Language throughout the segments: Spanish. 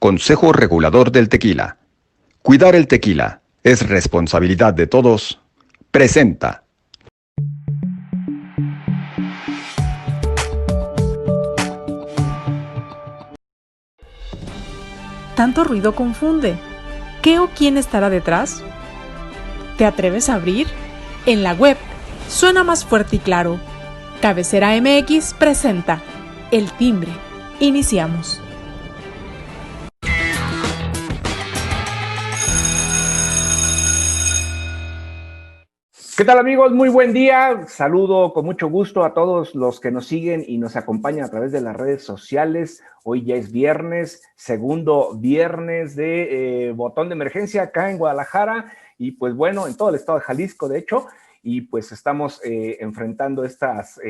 Consejo Regulador del Tequila. Cuidar el tequila es responsabilidad de todos. Presenta. Tanto ruido confunde. ¿Qué o quién estará detrás? ¿Te atreves a abrir? En la web suena más fuerte y claro. Cabecera MX presenta El Timbre. Iniciamos. ¿Qué tal, amigos? Muy buen día. Saludo con mucho gusto a todos los que nos siguen y nos acompañan a través de las redes sociales. Hoy ya es viernes, segundo viernes de botón de emergencia acá en Guadalajara y pues bueno, en todo el estado de Jalisco, de hecho, y pues estamos enfrentando estas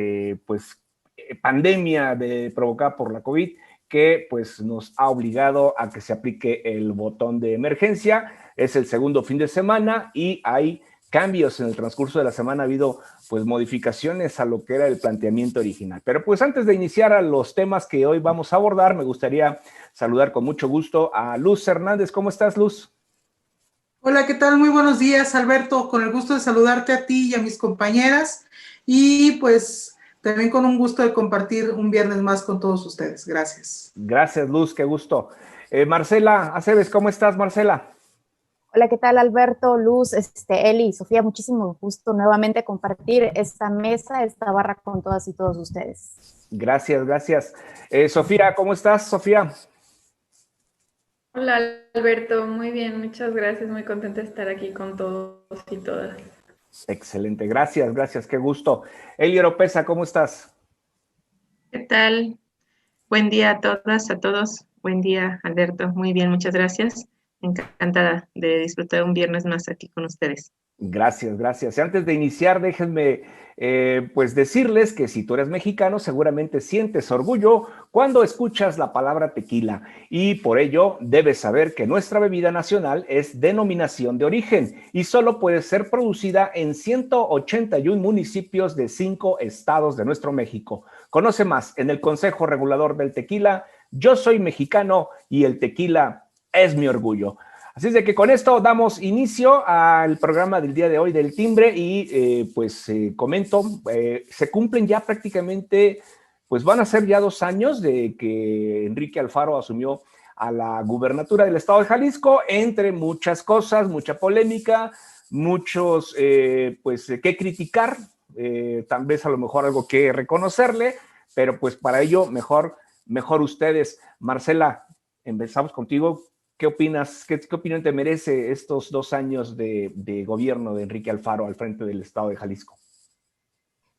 pandemia provocada por la COVID que pues nos ha obligado a que se aplique el botón de emergencia. Es el segundo fin de semana y hay cambios en el transcurso de la semana. Ha habido pues modificaciones a lo que era el planteamiento original. Pero pues antes de iniciar a los temas que hoy vamos a abordar, me gustaría saludar con mucho gusto a Luz Hernández. ¿Cómo estás, Luz? Hola, ¿qué tal? Muy buenos días, Alberto. Con el gusto de saludarte a ti y a mis compañeras y pues también con un gusto de compartir un viernes más con todos ustedes. Gracias. Gracias, Luz, qué gusto. Marcela Aceves, ¿cómo estás, Marcela? Hola, ¿qué tal, Alberto, Luz, Eli, Sofía? Muchísimo gusto nuevamente compartir esta mesa, esta barra con todas y todos ustedes. Gracias, gracias. Sofía, ¿cómo estás, Sofía? Hola, Alberto, muy bien, muchas gracias, muy contenta de estar aquí con todos y todas. Excelente, gracias, gracias, qué gusto. Eli Oropesa, ¿cómo estás? ¿Qué tal? Buen día a todas, a todos. Buen día, Alberto. Muy bien, muchas gracias. Encantada de disfrutar un viernes más aquí con ustedes. Gracias, gracias. Y antes de iniciar, déjenme pues decirles que si tú eres mexicano, seguramente sientes orgullo cuando escuchas la palabra tequila y por ello debes saber que nuestra bebida nacional es denominación de origen y solo puede ser producida en 181 municipios de 5 estados de nuestro México. Conoce más en el Consejo Regulador del Tequila. Yo soy mexicano y el tequila es mi orgullo. Así es de que con esto damos inicio al programa del día de hoy del Timbre y comento, se cumplen ya prácticamente, pues van a ser ya 2 años de que Enrique Alfaro asumió a la gubernatura del estado de Jalisco, entre muchas cosas, mucha polémica, muchos que criticar, tal vez a lo mejor algo que reconocerle, pero pues para ello mejor ustedes. Marcela, empezamos contigo. ¿Qué opinas? ¿Qué opinión te merece estos 2 años de gobierno de Enrique Alfaro al frente del estado de Jalisco?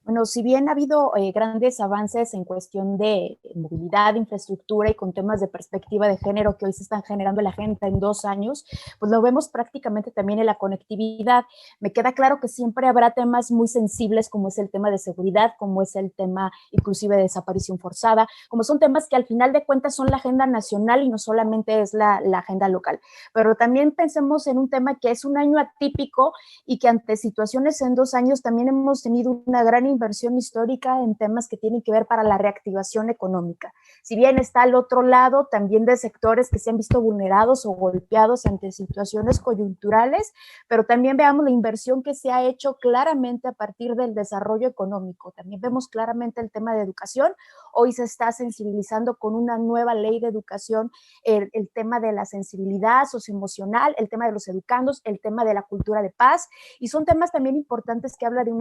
Bueno, si bien ha habido grandes avances en cuestión de movilidad, infraestructura y con temas de perspectiva de género que hoy se están generando en la agenda en 2 años, pues lo vemos prácticamente también en la conectividad. Me queda claro que siempre habrá temas muy sensibles como es el tema de seguridad, como es el tema inclusive de desaparición forzada, como son temas que al final de cuentas son la agenda nacional y no solamente es la agenda local. Pero también pensemos en un tema que es un año atípico y que ante situaciones en 2 años también hemos tenido una gran inversión histórica en temas que tienen que ver para la reactivación económica. Si bien está al otro lado también de sectores que se han visto vulnerados o golpeados ante situaciones coyunturales, pero también veamos la inversión que se ha hecho claramente a partir del desarrollo económico. También vemos claramente el tema de educación. Hoy se está sensibilizando con una nueva ley de educación el tema de la sensibilidad socioemocional, el tema de los educandos, el tema de la cultura de paz, y son temas también importantes que habla de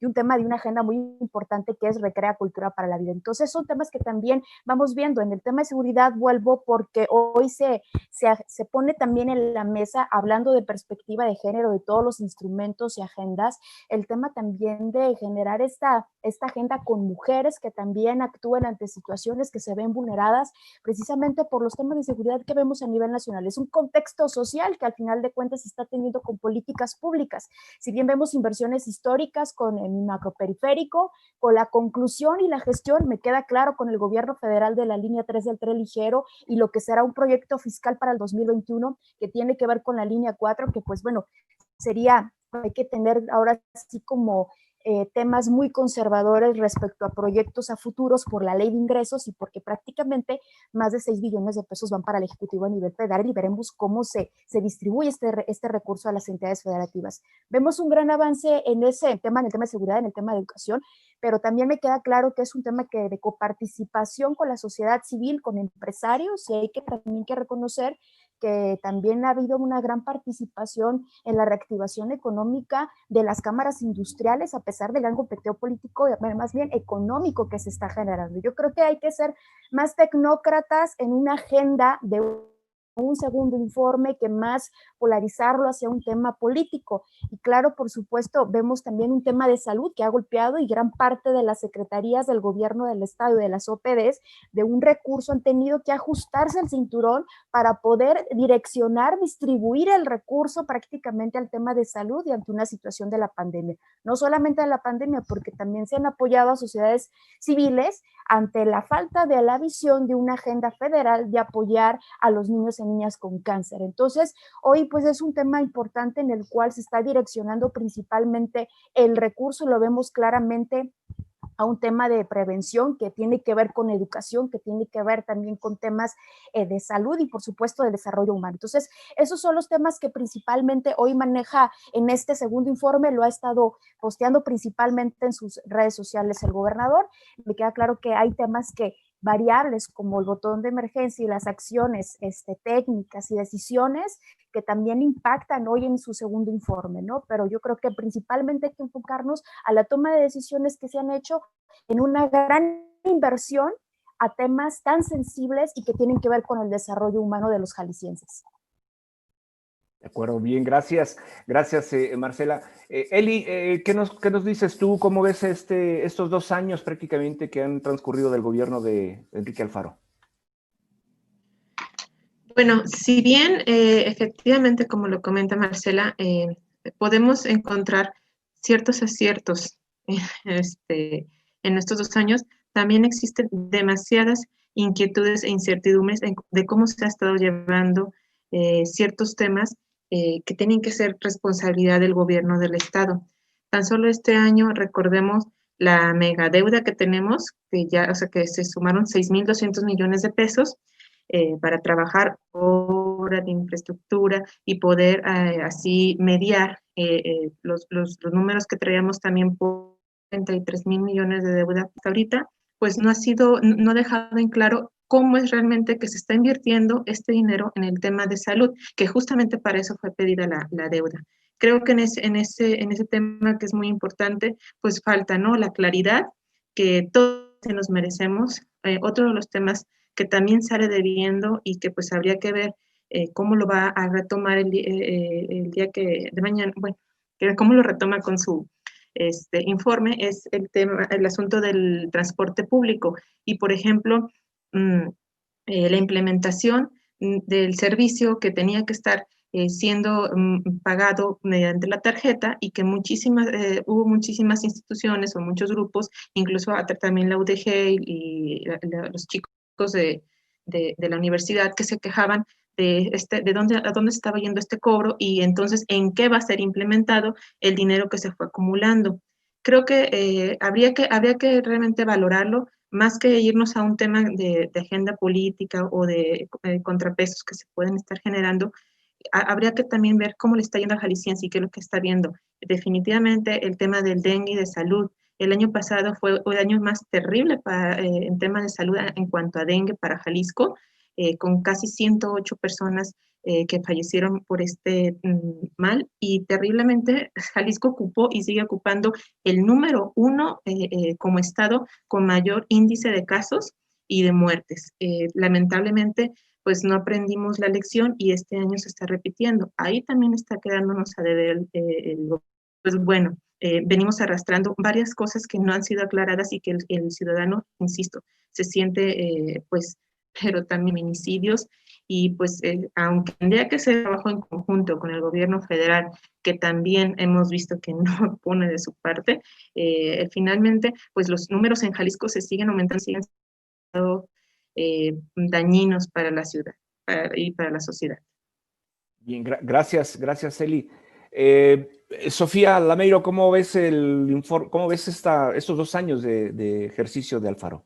un tema de una agenda muy importante que es Recrea Cultura para la Vida. Entonces son temas que también vamos viendo. En el tema de seguridad vuelvo porque hoy se pone también en la mesa, hablando de perspectiva de género, de todos los instrumentos y agendas, el tema también de generar esta agenda con mujeres que también actúen ante situaciones que se ven vulneradas precisamente por los temas de seguridad que vemos a nivel nacional. Es un contexto social que al final de cuentas se está teniendo con políticas públicas. Si bien vemos inversiones históricas con el macroperiférico, con la conclusión y la gestión, me queda claro con el gobierno federal de la línea 3 del tren ligero y lo que será un proyecto fiscal para el 2021 que tiene que ver con la línea 4, que pues bueno, sería, hay que tener ahora así como temas muy conservadores respecto a proyectos a futuros por la ley de ingresos y porque prácticamente más de 6 billones de pesos van para el Ejecutivo a nivel federal y veremos cómo se distribuye este recurso a las entidades federativas. Vemos un gran avance en ese tema, en el tema de seguridad, en el tema de educación, pero también me queda claro que es un tema que de coparticipación con la sociedad civil, con empresarios, y hay que también que reconocer que también ha habido una gran participación en la reactivación económica de las cámaras industriales, a pesar del gran competeo político, más bien económico que se está generando. Yo creo que hay que ser más tecnócratas en una agenda de un segundo informe que más polarizarlo hacia un tema político. Y claro, por supuesto, vemos también un tema de salud que ha golpeado y gran parte de las secretarías del gobierno del estado y de las OPDs de un recurso han tenido que ajustarse al cinturón para poder direccionar, distribuir el recurso prácticamente al tema de salud y ante una situación de la pandemia. No solamente de la pandemia, porque también se han apoyado a sociedades civiles ante la falta de la visión de una agenda federal de apoyar a los niños y niñas con cáncer. Entonces, hoy pues es un tema importante en el cual se está direccionando principalmente el recurso, lo vemos claramente a un tema de prevención que tiene que ver con educación, que tiene que ver también con temas de salud y por supuesto de desarrollo humano. Entonces, esos son los temas que principalmente hoy maneja en este segundo informe, lo ha estado posteando principalmente en sus redes sociales el gobernador. Me queda claro que hay temas que variables como el botón de emergencia y las acciones técnicas y decisiones que también impactan hoy en su segundo informe, ¿no? Pero yo creo que principalmente hay que enfocarnos a la toma de decisiones que se han hecho en una gran inversión a temas tan sensibles y que tienen que ver con el desarrollo humano de los jaliscienses. De acuerdo, bien, gracias. Gracias, Marcela. Eli, ¿qué nos dices tú? ¿Cómo ves estos 2 años prácticamente que han transcurrido del gobierno de Enrique Alfaro? Bueno, si bien efectivamente, como lo comenta Marcela, podemos encontrar ciertos aciertos en estos 2 años, también existen demasiadas inquietudes e incertidumbres de cómo se ha estado llevando ciertos temas que tienen que ser responsabilidad del gobierno del Estado. Tan solo este año, recordemos la megadeuda que tenemos, que ya, o sea, que se sumaron 6,200 millones de pesos para trabajar obra de infraestructura y poder así mediar los números que traíamos también por 33,000 millones de deuda hasta ahorita, pues no ha dejado en claro cómo es realmente que se está invirtiendo este dinero en el tema de salud, que justamente para eso fue pedida la deuda. Creo que en ese tema que es muy importante, pues falta, ¿no? La claridad que todos nos merecemos. Otro de los temas que también sale debiendo y que pues habría que ver cómo lo va a retomar el día que de mañana, bueno, cómo lo retoma con su informe, es el asunto del transporte público. Y por ejemplo, la implementación del servicio que tenía que estar siendo pagado mediante la tarjeta y que hubo muchísimas instituciones o muchos grupos, incluso también la UDG y los chicos de la universidad que se quejaban de a dónde estaba yendo este cobro y entonces en qué va a ser implementado el dinero que se fue acumulando. Creo que habría que realmente valorarlo, más que irnos a un tema de agenda política o de contrapesos que se pueden estar generando. Habría que también ver cómo le está yendo al jalisciense y qué es lo que está viendo. Definitivamente el tema del dengue y de salud. El año pasado fue el año más terrible en temas de salud en cuanto a dengue para Jalisco, con casi 108 personas que fallecieron por este mal, y terriblemente Jalisco ocupó y sigue ocupando el número 1 como estado con mayor índice de casos y de muertes. Lamentablemente, pues no aprendimos la lección y este año se está repitiendo. Ahí también está quedándonos a deber pues bueno, venimos arrastrando varias cosas que no han sido aclaradas y que el ciudadano, insisto, se siente pues, pero también feminicidios y pues aunque tendría que ser trabajo en conjunto con el gobierno federal, que también hemos visto que no pone de su parte, finalmente pues los números en Jalisco se siguen aumentando, siguen siendo dañinos para la ciudad y para la sociedad. Bien, gracias, Eli. Sofía Lameiro, ¿cómo ves cómo ves estos 2 años de ejercicio de Alfaro?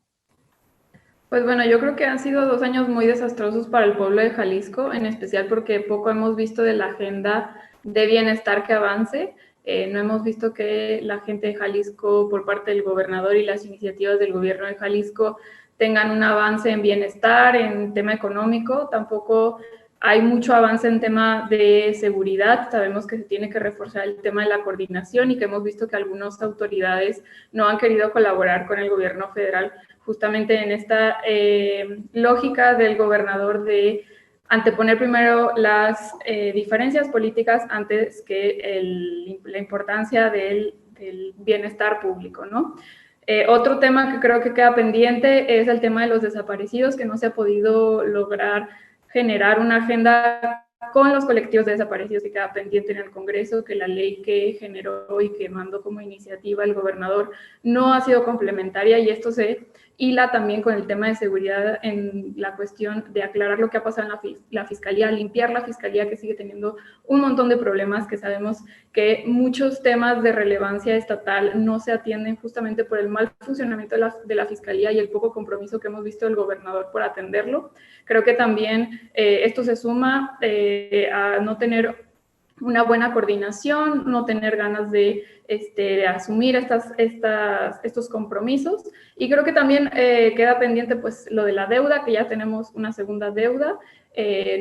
Pues bueno, yo creo que han sido 2 años muy desastrosos para el pueblo de Jalisco, en especial porque poco hemos visto de la agenda de bienestar que avance. No hemos visto que la gente de Jalisco, por parte del gobernador y las iniciativas del gobierno de Jalisco, tengan un avance en bienestar, en tema económico. Tampoco hay mucho avance en tema de seguridad. Sabemos que se tiene que reforzar el tema de la coordinación y que hemos visto que algunas autoridades no han querido colaborar con el gobierno federal justamente en esta lógica del gobernador de anteponer primero las diferencias políticas antes que la importancia del bienestar público, ¿no? Otro tema que creo que queda pendiente es el tema de los desaparecidos, que no se ha podido lograr generar una agenda con los colectivos de desaparecidos, que queda pendiente en el Congreso, que la ley que generó y que mandó como iniciativa el gobernador no ha sido complementaria, y esto se hila también con el tema de seguridad en la cuestión de aclarar lo que ha pasado en la Fiscalía, limpiar la Fiscalía, que sigue teniendo un montón de problemas, que sabemos que muchos temas de relevancia estatal no se atienden justamente por el mal funcionamiento de la Fiscalía y el poco compromiso que hemos visto del gobernador por atenderlo. Creo que también esto se suma a no tener una buena coordinación, no tener ganas de asumir estos compromisos. Y creo que también queda pendiente pues lo de la deuda, que ya tenemos una segunda deuda.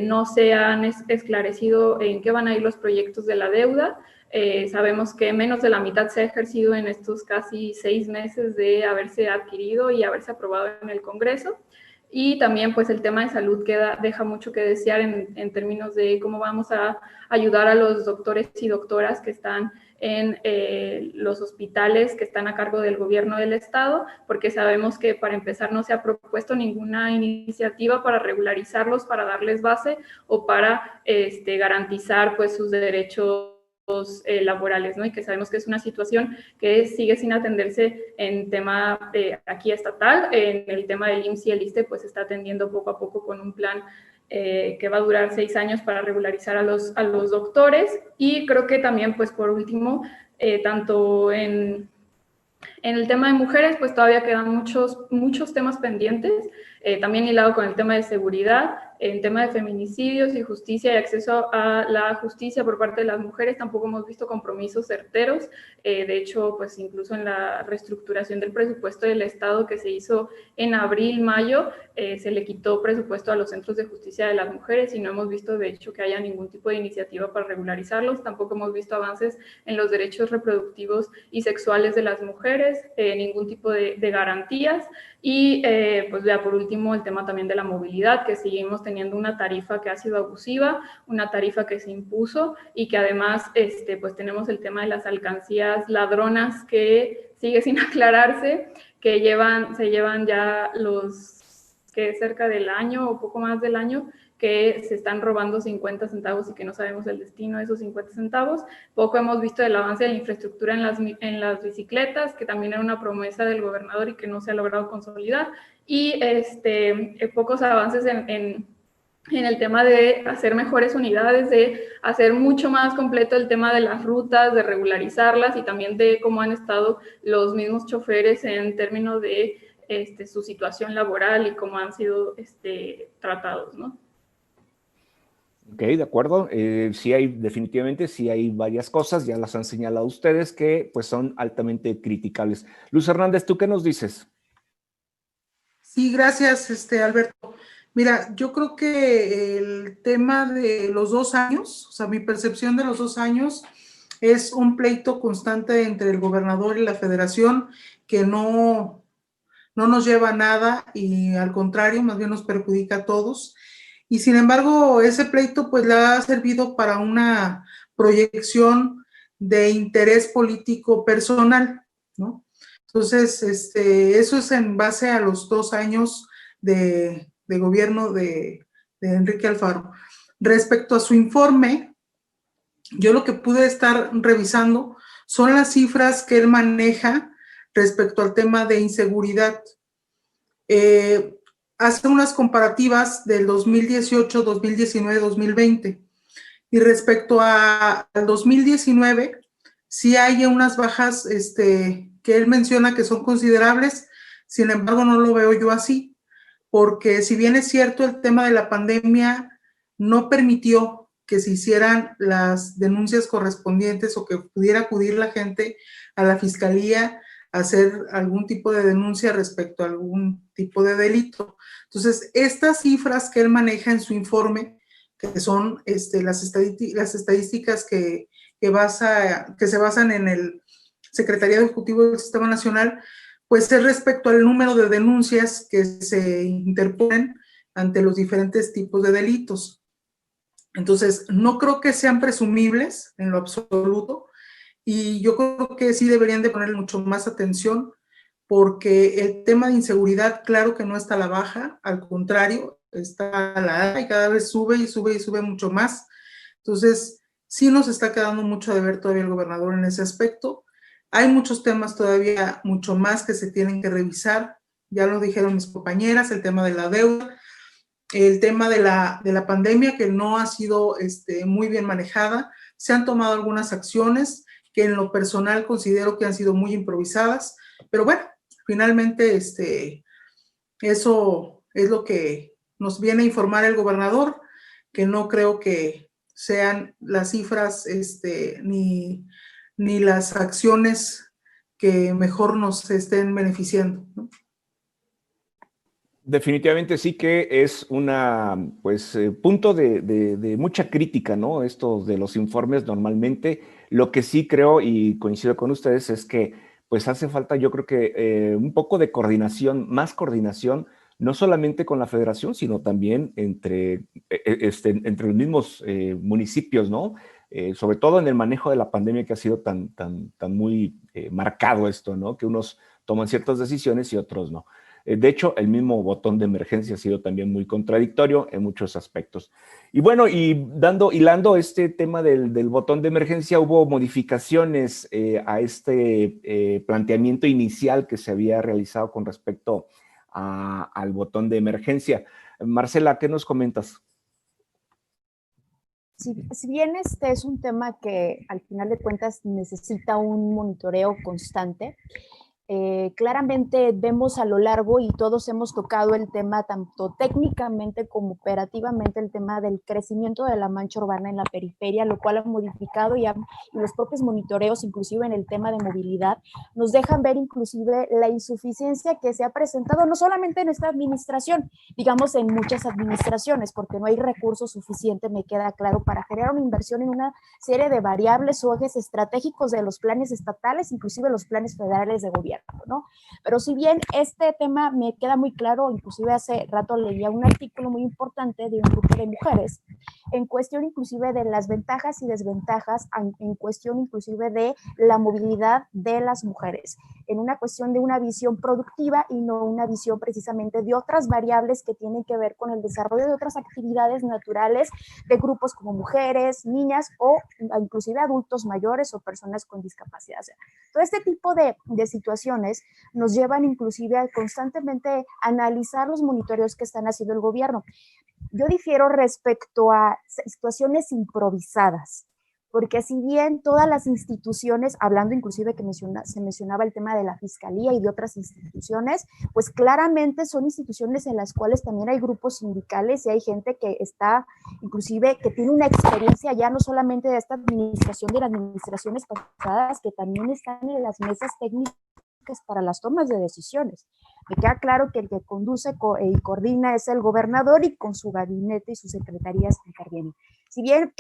No se han esclarecido en qué van a ir los proyectos de la deuda. Sabemos que menos de la mitad se ha ejercido en estos casi 6 meses de haberse adquirido y haberse aprobado en el Congreso. Y también pues el tema de salud deja mucho que desear en términos de cómo vamos a ayudar a los doctores y doctoras que están en los hospitales que están a cargo del gobierno del estado, porque sabemos que para empezar no se ha propuesto ninguna iniciativa para regularizarlos, para darles base o para garantizar pues sus derechos laborales, ¿no? Y que sabemos que es una situación que sigue sin atenderse en tema aquí estatal. En el tema del IMSS y el ISSSTE pues se está atendiendo poco a poco con un plan que va a durar 6 años para regularizar a los doctores. Y creo que también pues por último, tanto en el tema de mujeres, pues todavía quedan muchos temas pendientes, también hilado con el tema de seguridad, en tema de feminicidios y justicia y acceso a la justicia por parte de las mujeres. Tampoco hemos visto compromisos certeros. De hecho, pues incluso en la reestructuración del presupuesto del Estado que se hizo en abril, mayo, se le quitó presupuesto a los centros de justicia de las mujeres y no hemos visto, de hecho, que haya ningún tipo de iniciativa para regularizarlos. Tampoco hemos visto avances en los derechos reproductivos y sexuales de las mujeres, ningún tipo de garantías. Y pues ya por último el tema también de la movilidad, que seguimos teniendo una tarifa que ha sido abusiva, una tarifa que se impuso y que además pues tenemos el tema de las alcancías ladronas que sigue sin aclararse, que se llevan ya cerca del año o poco más del año que se están robando 50 centavos y que no sabemos el destino de esos 50 centavos. Poco hemos visto del avance de la infraestructura en las bicicletas, que también era una promesa del gobernador y que no se ha logrado consolidar. Y pocos avances en el tema de hacer mejores unidades, de hacer mucho más completo el tema de las rutas, de regularizarlas y también de cómo han estado los mismos choferes en términos de su situación laboral y cómo han sido tratados, ¿no? Ok, de acuerdo. Definitivamente sí hay varias cosas, ya las han señalado ustedes, que pues son altamente criticables. Luz Hernández, ¿tú qué nos dices? Sí, gracias, Alberto. Mira, yo creo que el tema de los 2 años, o sea, mi percepción de los 2 años es un pleito constante entre el gobernador y la federación que no nos lleva a nada y al contrario, más bien nos perjudica a todos. Y sin embargo, ese pleito pues le ha servido para una proyección de interés político personal, ¿no? Entonces, eso es en base a los 2 años de gobierno de Enrique Alfaro. Respecto a su informe, yo lo que pude estar revisando son las cifras que él maneja respecto al tema de inseguridad. Hace unas comparativas del 2018, 2019, 2020 Y respecto al 2019, sí hay unas bajas que él menciona que son considerables, sin embargo no lo veo yo así, porque si bien es cierto el tema de la pandemia no permitió que se hicieran las denuncias correspondientes o que pudiera acudir la gente a la fiscalía a hacer algún tipo de denuncia respecto a algún tipo de delito. Entonces, estas cifras que él maneja en su informe, que son las estadísticas que se basan en el Secretariado Ejecutivo del Sistema Nacional, pues es respecto al número de denuncias que se interponen ante los diferentes tipos de delitos. Entonces, no creo que sean presumibles en lo absoluto, y yo creo que sí deberían de ponerle mucho más atención, porque el tema de inseguridad, claro que no está a la baja, al contrario, está a la alta y cada vez sube y sube y sube mucho más. Entonces, sí nos está quedando mucho de ver todavía el gobernador en ese aspecto. Hay muchos temas todavía, mucho más que se tienen que revisar. Ya lo dijeron mis compañeras, el tema de la deuda, el tema de la pandemia, que no ha sido muy bien manejada. Se han tomado algunas acciones que en lo personal considero que han sido muy improvisadas, pero bueno, finalmente eso es lo que nos viene a informar el gobernador, que no creo que sean las cifras ni las acciones que mejor nos estén beneficiando, ¿no? Definitivamente sí que es una, pues, punto de mucha crítica, ¿no? Esto de los informes normalmente. Lo que sí creo, y coincido con ustedes, es que pues hace falta, yo creo que un poco de coordinación, más coordinación, no solamente con la federación, sino también entre los mismos municipios, ¿no? Sobre todo en el manejo de la pandemia, que ha sido tan muy marcado esto, ¿no? Que unos toman ciertas decisiones y otros no. De hecho, el mismo botón de emergencia ha sido también muy contradictorio en muchos aspectos. Y bueno, hilando este tema del botón de emergencia, hubo modificaciones a este planteamiento inicial que se había realizado con respecto al botón de emergencia. Marcela, ¿qué nos comentas? Si bien este es un tema que al final de cuentas necesita un monitoreo constante, claramente vemos a lo largo, y todos hemos tocado el tema tanto técnicamente como operativamente, el tema del crecimiento de la mancha urbana en la periferia, lo cual ha modificado y los propios monitoreos, inclusive en el tema de movilidad, nos dejan ver inclusive la insuficiencia que se ha presentado no solamente en esta administración, digamos en muchas administraciones, porque no hay recursos suficientes, me queda claro, para generar una inversión en una serie de variables o ejes estratégicos de los planes estatales, inclusive los planes federales de gobierno, ¿no? Pero si bien este tema me queda muy claro, inclusive hace rato leía un artículo muy importante de un grupo de mujeres en cuestión inclusive de las ventajas y desventajas, en cuestión inclusive de la movilidad de las mujeres, en una cuestión de una visión productiva y no una visión precisamente de otras variables que tienen que ver con el desarrollo de otras actividades naturales de grupos como mujeres, niñas o inclusive adultos mayores o personas con discapacidad. O sea, todo este tipo de situaciones nos llevan inclusive a constantemente analizar los monitoreos que están haciendo el gobierno. Yo difiero respecto a situaciones improvisadas, porque si bien todas las instituciones, hablando inclusive que se mencionaba el tema de la Fiscalía y de otras instituciones, pues claramente son instituciones en las cuales también hay grupos sindicales y hay gente que está, inclusive, que tiene una experiencia ya no solamente de esta administración, de las administraciones pasadas, que también están en las mesas técnicas para las tomas de decisiones. Me queda claro que el que conduce y coordina es el gobernador, y con su gabinete y sus secretarías intervienen. Si bien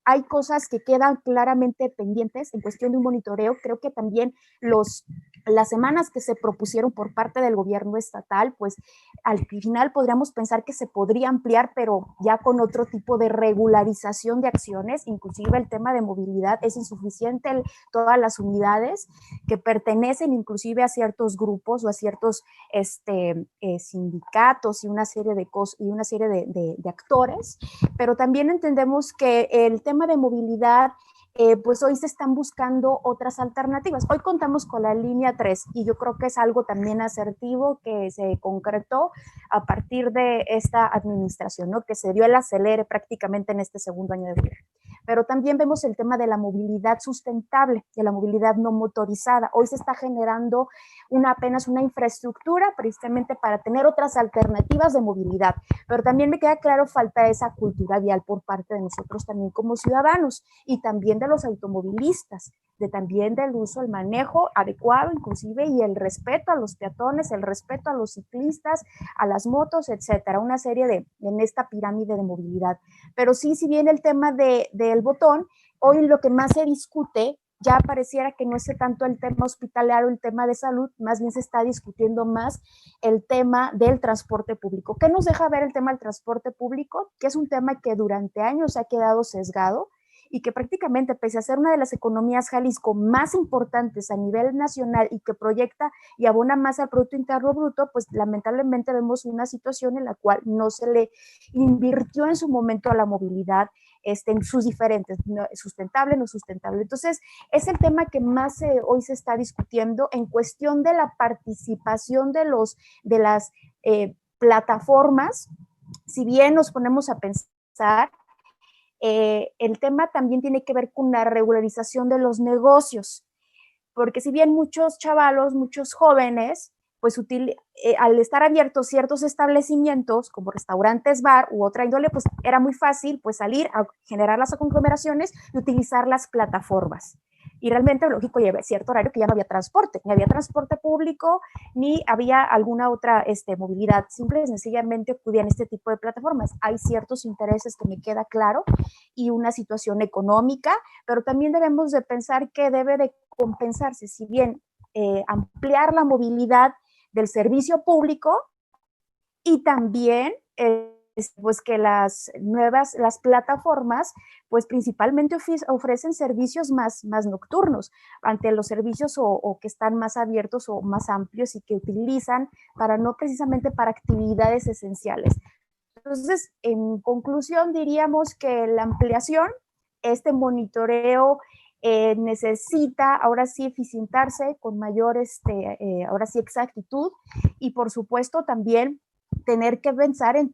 hay cosas que quedan claramente pendientes en cuestión de un monitoreo, creo que también las semanas que se propusieron por parte del gobierno estatal, pues al final podríamos pensar que se podría ampliar, pero ya con otro tipo de regularización de acciones. Inclusive el tema de movilidad es insuficiente, todas las unidades que pertenecen inclusive a ciertos grupos o a ciertos sindicatos y una serie de actores, pero también entendemos que el tema de movilidad, pues hoy se están buscando otras alternativas. Hoy contamos con la línea 3 y yo creo que es algo también asertivo que se concretó a partir de esta administración, ¿no? Que se dio el acelere prácticamente en este segundo año de gobierno. pero también vemos el tema de la movilidad sustentable, de la movilidad no motorizada. Hoy se está generando apenas una infraestructura precisamente para tener otras alternativas de movilidad, pero también me queda claro, falta esa cultura vial por parte de nosotros también como ciudadanos y también de los automovilistas, también del uso, el manejo adecuado inclusive y el respeto a los peatones, el respeto a los ciclistas, a las motos, etcétera, una serie en esta pirámide de movilidad. Pero sí, si bien el tema del botón, hoy lo que más se discute ya pareciera que no es tanto el tema hospitalario, el tema de salud, más bien se está discutiendo más el tema del transporte público. ¿Qué nos deja ver el tema del transporte público? Que es un tema que durante años ha quedado sesgado y que prácticamente, pese a ser una de las economías Jalisco más importantes a nivel nacional y que proyecta y abona más al Producto Interno Bruto, pues lamentablemente vemos una situación en la cual no se le invirtió en su momento a la movilidad en sus diferentes, sustentable, no sustentable. Entonces, es el tema que más hoy se está discutiendo en cuestión de la participación de las plataformas. Si bien nos ponemos a pensar, el tema también tiene que ver con la regularización de los negocios, porque si bien muchos chavalos, muchos jóvenes, pues al estar abiertos ciertos establecimientos como restaurantes, bar u otra índole, pues era muy fácil pues salir a generar las conglomeraciones y utilizar las plataformas. Y realmente, lógico, lleva cierto horario que ya no había transporte, ni había transporte público, ni había alguna otra movilidad. Simple y sencillamente acudían a este tipo de plataformas. Hay ciertos intereses que me queda claro y una situación económica, pero también debemos de pensar que debe de compensarse, si bien ampliar la movilidad del servicio público y también pues que las plataformas pues principalmente ofrecen servicios más nocturnos ante los servicios o que están más abiertos o más amplios y que utilizan no precisamente para actividades esenciales. Entonces, en conclusión, diríamos que la ampliación, monitoreo necesita ahora sí eficientarse con mayor ahora sí exactitud y por supuesto también tener que pensar en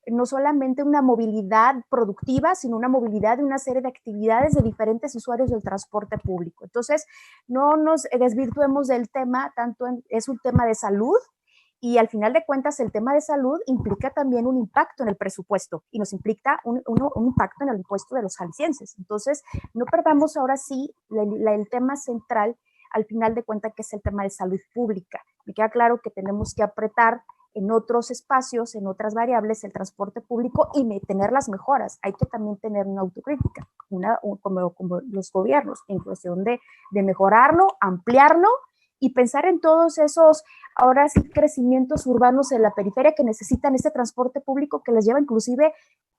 no solamente una movilidad productiva, sino una movilidad de una serie de actividades de diferentes usuarios del transporte público. Entonces, no nos desvirtuemos del tema, es un tema de salud, y al final de cuentas el tema de salud implica también un impacto en el presupuesto y nos implica un impacto en el impuesto de los jaliscienses. Entonces, no perdamos ahora sí el tema central al final de cuentas, que es el tema de salud pública. Me queda claro que tenemos que apretar en otros espacios, en otras variables, el transporte público y tener las mejoras. Hay que también tener una autocrítica, como los gobiernos, en cuestión de mejorarlo, ampliarlo y pensar en todos esos, ahora sí, crecimientos urbanos en la periferia que necesitan este transporte público que les lleva inclusive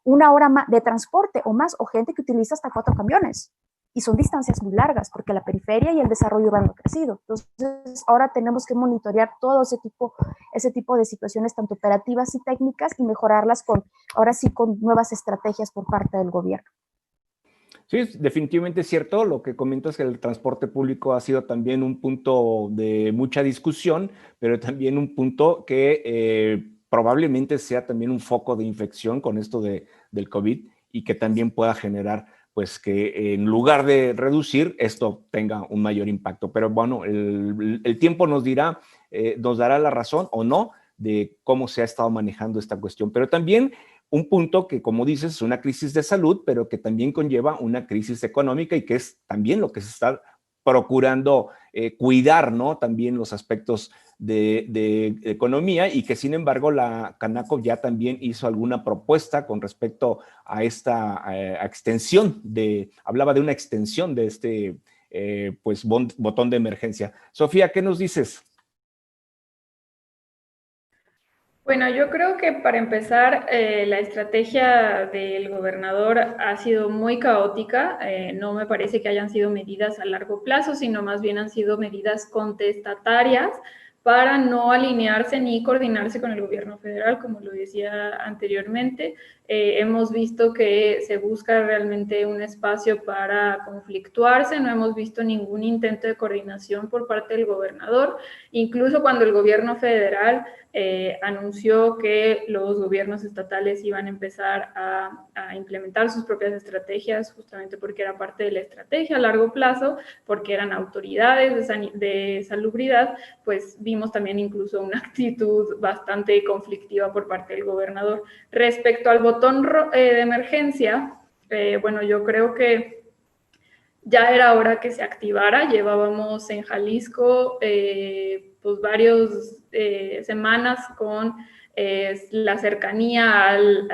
una hora más de transporte o más, o gente que utiliza hasta 4 camiones. Y son distancias muy largas porque la periferia y el desarrollo urbano ha crecido. Entonces, ahora tenemos que monitorear todo ese tipo de situaciones, tanto operativas y técnicas, y mejorarlas ahora sí con nuevas estrategias por parte del gobierno. Sí, es definitivamente cierto. Lo que comentas es que el transporte público ha sido también un punto de mucha discusión, pero también un punto que probablemente sea también un foco de infección con esto del COVID y que también pueda generar pues que en lugar de reducir, esto tenga un mayor impacto. Pero bueno, el tiempo nos dará la razón o no de cómo se ha estado manejando esta cuestión. Pero también un punto que, como dices, es una crisis de salud, pero que también conlleva una crisis económica y que es también lo que se está procurando cuidar, ¿no? También los aspectos de economía y que, sin embargo, la Canaco ya también hizo alguna propuesta con respecto a esta extensión hablaba de una extensión de pues botón de emergencia. Sofía, ¿qué nos dices? Bueno, yo creo que para empezar, la estrategia del gobernador ha sido muy caótica. No me parece que hayan sido medidas a largo plazo, sino más bien han sido medidas contestatarias para no alinearse ni coordinarse con el gobierno federal, como lo decía anteriormente. hemos visto que se busca realmente un espacio para conflictuarse, no hemos visto ningún intento de coordinación por parte del gobernador, incluso cuando el gobierno federal anunció que los gobiernos estatales iban a empezar a implementar sus propias estrategias, justamente porque era parte de la estrategia a largo plazo, porque eran autoridades de salubridad, pues vimos también incluso una actitud bastante conflictiva por parte del gobernador. Respecto al botón de emergencia, bueno, yo creo que ya era hora que se activara. Llevábamos en Jalisco pues varias semanas con la cercanía al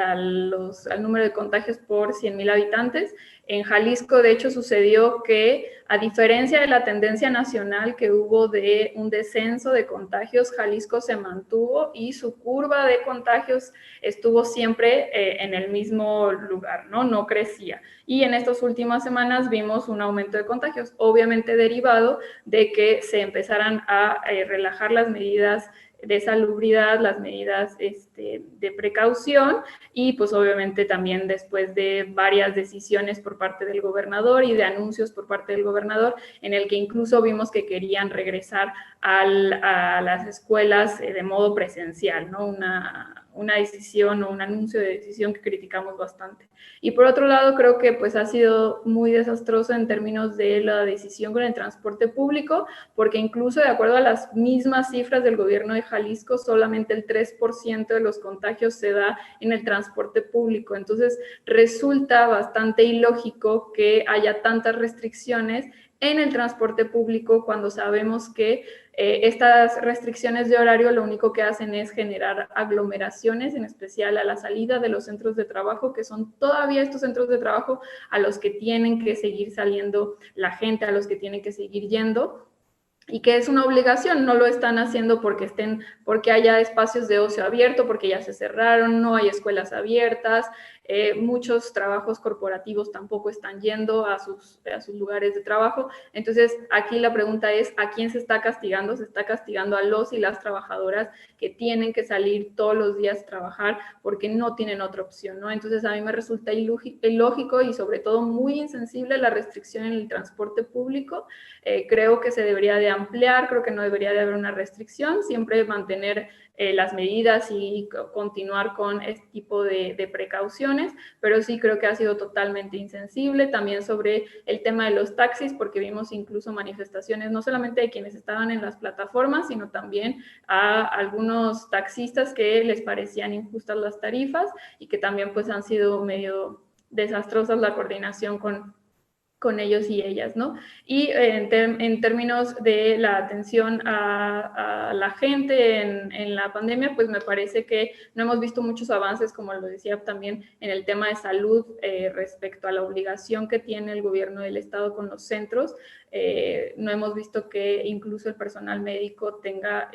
número de contagios por 100,000 habitantes. En Jalisco, de hecho, sucedió que, a diferencia de la tendencia nacional que hubo de un descenso de contagios, Jalisco se mantuvo y su curva de contagios estuvo siempre en el mismo lugar, ¿no? No crecía. Y en estas últimas semanas vimos un aumento de contagios, obviamente derivado de que se empezaran a relajar las medidas de salubridad, las medidas de precaución, y pues obviamente también después de varias decisiones por parte del gobernador y de anuncios por parte del gobernador, en el que incluso vimos que querían regresar a las escuelas de modo presencial, ¿no? Una decisión o un anuncio de decisión que criticamos bastante. Y por otro lado, creo que pues ha sido muy desastroso en términos de la decisión con el transporte público, porque incluso de acuerdo a las mismas cifras del gobierno de Jalisco, solamente el 3% de los contagios se da en el transporte público. Entonces, resulta bastante ilógico que haya tantas restricciones en el transporte público cuando sabemos que estas restricciones de horario lo único que hacen es generar aglomeraciones, en especial a la salida de los centros de trabajo, que son todavía estos centros de trabajo a los que tienen que seguir saliendo la gente, a los que tienen que seguir yendo, y que es una obligación. No lo están haciendo porque haya espacios de ocio abierto, porque ya se cerraron, no hay escuelas abiertas, muchos trabajos corporativos tampoco están yendo a sus lugares de trabajo. Entonces, aquí la pregunta es, ¿a quién se está castigando? Se está castigando a los y las trabajadoras que tienen que salir todos los días a trabajar porque no tienen otra opción, ¿no? Entonces, a mí me resulta ilógico y sobre todo muy insensible la restricción en el transporte público. Creo que se debería de ampliar, creo que no debería de haber una restricción, siempre mantener las medidas y continuar con este tipo de precauciones, pero sí creo que ha sido totalmente insensible. También sobre el tema de los taxis, porque vimos incluso manifestaciones no solamente de quienes estaban en las plataformas, sino también a algunos taxistas que les parecían injustas las tarifas y que también pues han sido medio desastrosas la coordinación con ellos y ellas, ¿no? Y en términos de la atención a la gente en la pandemia, pues me parece que no hemos visto muchos avances, como lo decía también, en el tema de salud respecto a la obligación que tiene el gobierno del estado con los centros. No hemos visto que incluso el personal médico tenga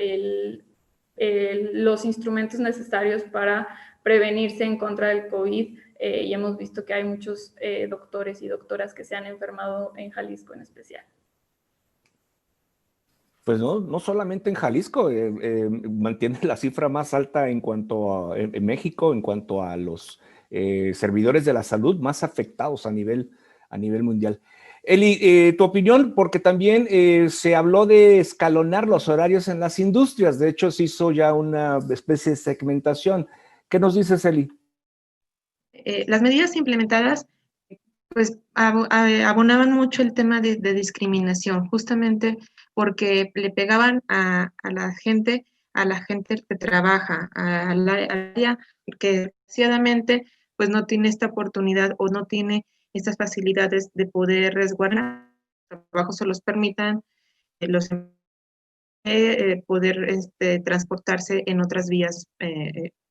los instrumentos necesarios para prevenirse en contra del COVID. Y hemos visto que hay muchos doctores y doctoras que se han enfermado en Jalisco en especial. Pues no solamente en Jalisco, mantiene la cifra más alta en cuanto a en México, en cuanto a los servidores de la salud más afectados a nivel mundial. Eli, tu opinión, porque también se habló de escalonar los horarios en las industrias. De hecho, se hizo ya una especie de segmentación. ¿Qué nos dices, Eli? Las medidas implementadas pues abonaban mucho el tema de discriminación, justamente porque le pegaban a la gente que trabaja, al área que desgraciadamente pues no tiene esta oportunidad o no tiene estas facilidades de poder resguardar, los trabajos se los permitan, poder transportarse en otras vías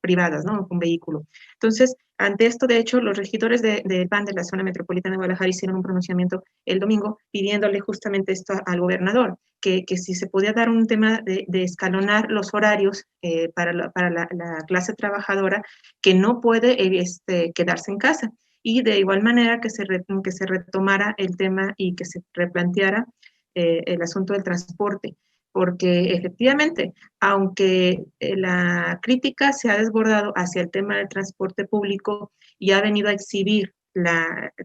privadas, ¿no? Con vehículo. Entonces, ante esto, de hecho, los regidores del PAN de la zona metropolitana de Guadalajara hicieron un pronunciamiento el domingo pidiéndole justamente esto al gobernador, que si se podía dar un tema de escalonar los horarios para la clase trabajadora que no puede quedarse en casa. Y de igual manera que se retomara el tema y que se replanteara el asunto del transporte, porque efectivamente, aunque la crítica se ha desbordado hacia el tema del transporte público, y ha venido a exhibir,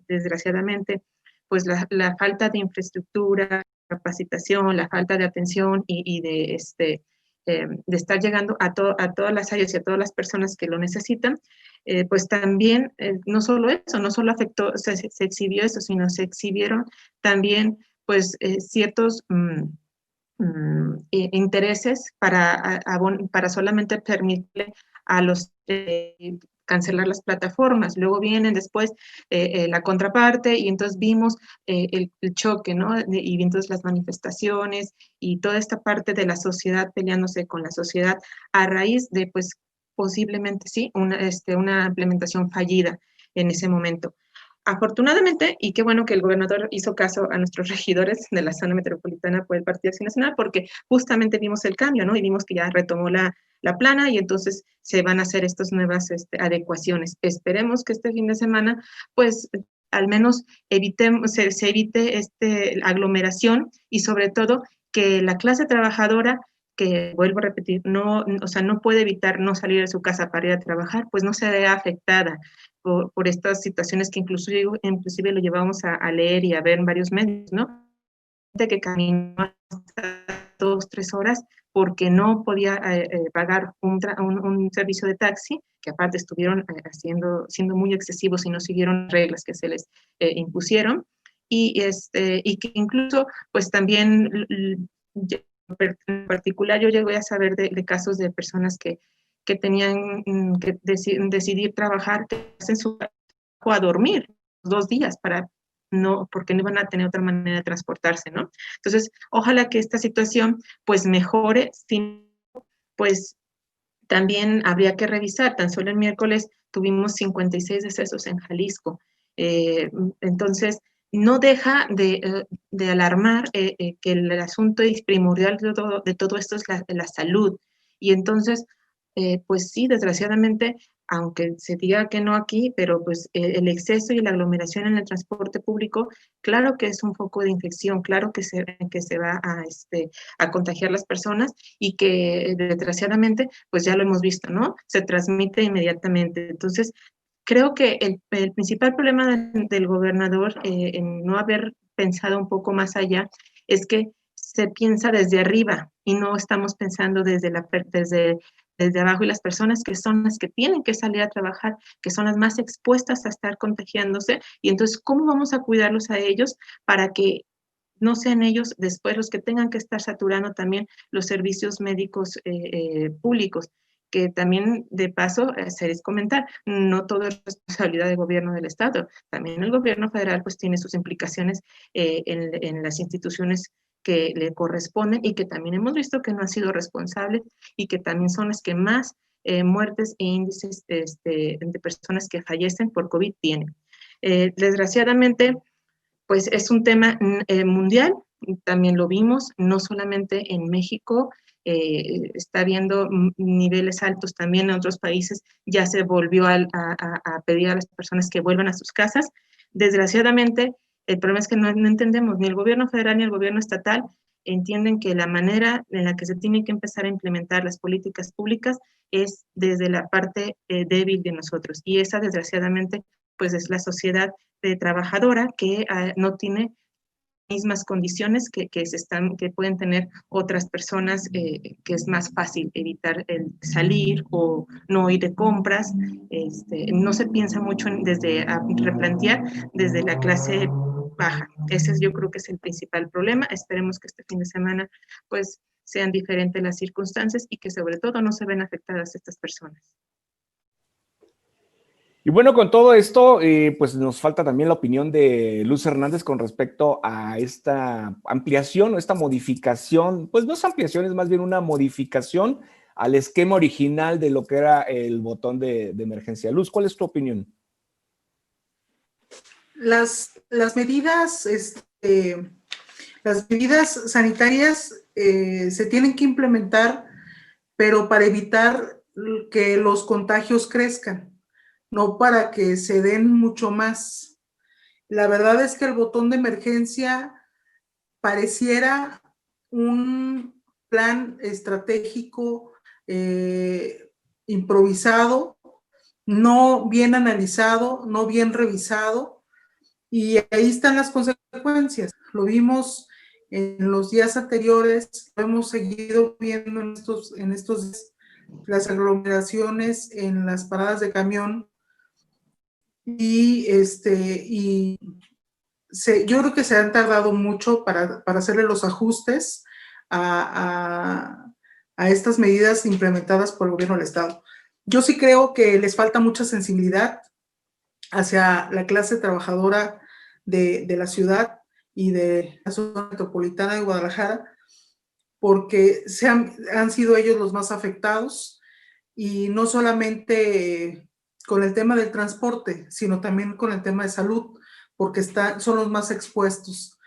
desgraciadamente, pues la falta de infraestructura, capacitación, la falta de atención y de estar llegando a todas las áreas y a todas las personas que lo necesitan, pues también, no solo eso, no solo afectó, o sea, se exhibió eso, sino se exhibieron también, pues, ciertos intereses para solamente permitirle a los cancelar las plataformas. Luego vienen después la contraparte y entonces vimos el choque, ¿no? Y entonces las manifestaciones y toda esta parte de la sociedad peleándose con la sociedad a raíz de, pues, posiblemente sí, una implementación fallida en ese momento. Afortunadamente, y qué bueno que el gobernador hizo caso a nuestros regidores de la zona metropolitana por el Partido Acción Nacional, porque justamente vimos el cambio, ¿no? Y vimos que ya retomó la plana y entonces se van a hacer estas nuevas adecuaciones. Esperemos que este fin de semana, pues, al menos se evite aglomeración y sobre todo que la clase trabajadora, que vuelvo a repetir, o sea, no puede evitar no salir de su casa para ir a trabajar, pues no se vea afectada por estas situaciones que inclusive lo llevamos a leer y a ver en varios medios, ¿no? De que caminó hasta 2, 3 horas porque no podía pagar un servicio de taxi, que aparte estuvieron siendo muy excesivos y no siguieron reglas que se les impusieron, y que incluso, pues también, en particular, yo llegué a saber de casos de personas que tenían que decidir trabajar en su casa o a dormir 2 días porque no iban a tener otra manera de transportarse, ¿no? Entonces, ojalá que esta situación pues mejore, pues también habría que revisar, tan solo el miércoles tuvimos 56 decesos en Jalisco, entonces no deja de alarmar que el asunto primordial de todo esto es la salud, y entonces, pues sí, desgraciadamente, aunque se diga que no aquí, pero pues el exceso y la aglomeración en el transporte público, claro que es un foco de infección, claro que se va a contagiar las personas y que desgraciadamente, pues ya lo hemos visto, ¿no? Se transmite inmediatamente. Entonces, creo que el principal problema del gobernador en no haber pensado un poco más allá es que se piensa desde arriba y no estamos pensando desde abajo, y las personas que son las que tienen que salir a trabajar, que son las más expuestas a estar contagiándose, y entonces, ¿cómo vamos a cuidarlos a ellos para que no sean ellos después los que tengan que estar saturando también los servicios médicos públicos? Que también, de paso, se les comentar, no todo es responsabilidad del gobierno del Estado, también el gobierno federal pues tiene sus implicaciones en las instituciones que le corresponden y que también hemos visto que no han sido responsables y que también son las que más muertes e índices de personas que fallecen por COVID tienen. Desgraciadamente, pues es un tema mundial, también lo vimos, no solamente en México, está habiendo niveles altos también en otros países, ya se volvió a pedir a las personas que vuelvan a sus casas. Desgraciadamente, el problema es que no entendemos, ni el gobierno federal ni el gobierno estatal entienden que la manera en la que se tienen que empezar a implementar las políticas públicas es desde la parte débil de nosotros, y esa, desgraciadamente, pues es la sociedad trabajadora que no tiene mismas condiciones que pueden tener otras personas, que es más fácil evitar el salir o no ir de compras. No se piensa mucho desde replantear desde la clase baja. Ese yo creo que es el principal problema. Esperemos que este fin de semana pues sean diferentes las circunstancias y que sobre todo no se ven afectadas estas personas. Y bueno, con todo esto, pues nos falta también la opinión de Luz Hernández con respecto a esta ampliación o esta modificación, pues no es ampliación, es más bien una modificación al esquema original de lo que era el botón de emergencia. Luz, ¿cuál es tu opinión? Las medidas, las medidas sanitarias se tienen que implementar, pero para evitar que los contagios crezcan, no para que se den mucho más. La verdad es que el botón de emergencia pareciera un plan estratégico improvisado no bien analizado, no bien revisado, y ahí están las consecuencias. Lo vimos en los días anteriores, lo hemos seguido viendo en estos días, las aglomeraciones en las paradas de camión, y yo creo que se han tardado mucho para hacerle los ajustes a estas medidas implementadas por el gobierno del Estado. Yo sí creo que les falta mucha sensibilidad hacia la clase trabajadora de la ciudad y de la zona metropolitana de Guadalajara, porque han sido ellos los más afectados, y no solamente con el tema del transporte, sino también con el tema de salud, porque son los más expuestos.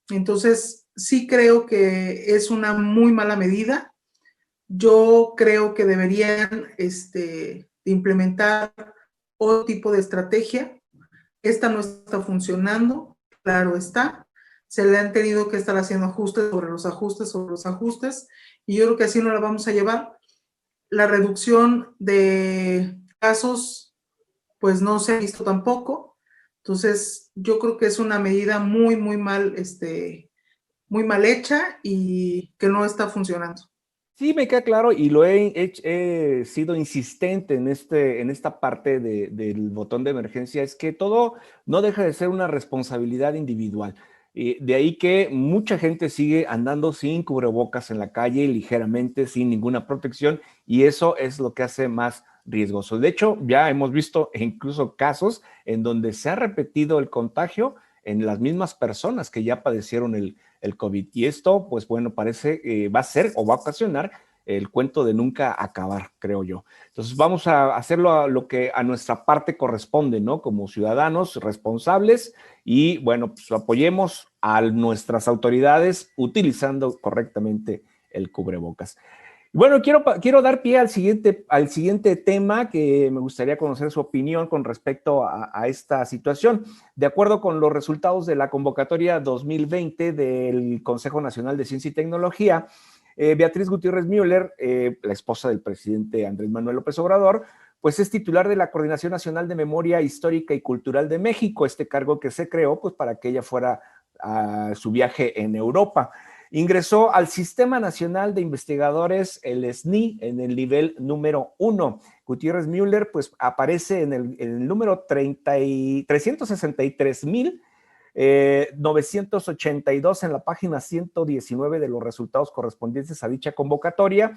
Entonces, sí creo que es una muy mala medida. Yo creo que deberían implementar otro tipo de estrategia. Esta no está funcionando, claro está. Se le han tenido que estar haciendo ajustes sobre los ajustes sobre los ajustes, y yo creo que así no la vamos a llevar. La reducción de casos, pues no se ha visto tampoco. Entonces, yo creo que es una medida muy, muy mal hecha y que no está funcionando. Sí, me queda claro y he sido insistente en esta parte del botón de emergencia, es que todo no deja de ser una responsabilidad individual. De ahí que mucha gente sigue andando sin cubrebocas en la calle, ligeramente, sin ninguna protección, y eso es lo que hace más riesgoso. De hecho, ya hemos visto incluso casos en donde se ha repetido el contagio en las mismas personas que ya padecieron el COVID. Y esto, pues bueno, parece va a ser o va a ocasionar el cuento de nunca acabar, creo yo. Entonces vamos a hacerlo a lo que a nuestra parte corresponde, ¿no? Como ciudadanos responsables, y bueno, pues apoyemos a nuestras autoridades utilizando correctamente el cubrebocas. Bueno, quiero dar pie al siguiente tema, que me gustaría conocer su opinión con respecto a esta situación. De acuerdo con los resultados de la convocatoria 2020 del Consejo Nacional de Ciencia y Tecnología, Beatriz Gutiérrez Müller, la esposa del presidente Andrés Manuel López Obrador, pues es titular de la Coordinación Nacional de Memoria Histórica y Cultural de México, este cargo que se creó pues para que ella fuera a su viaje en Europa. Ingresó al Sistema Nacional de Investigadores, el SNI, en el nivel número 1. Gutiérrez Müller, pues, aparece en el número 363,982 en la página 119 de los resultados correspondientes a dicha convocatoria,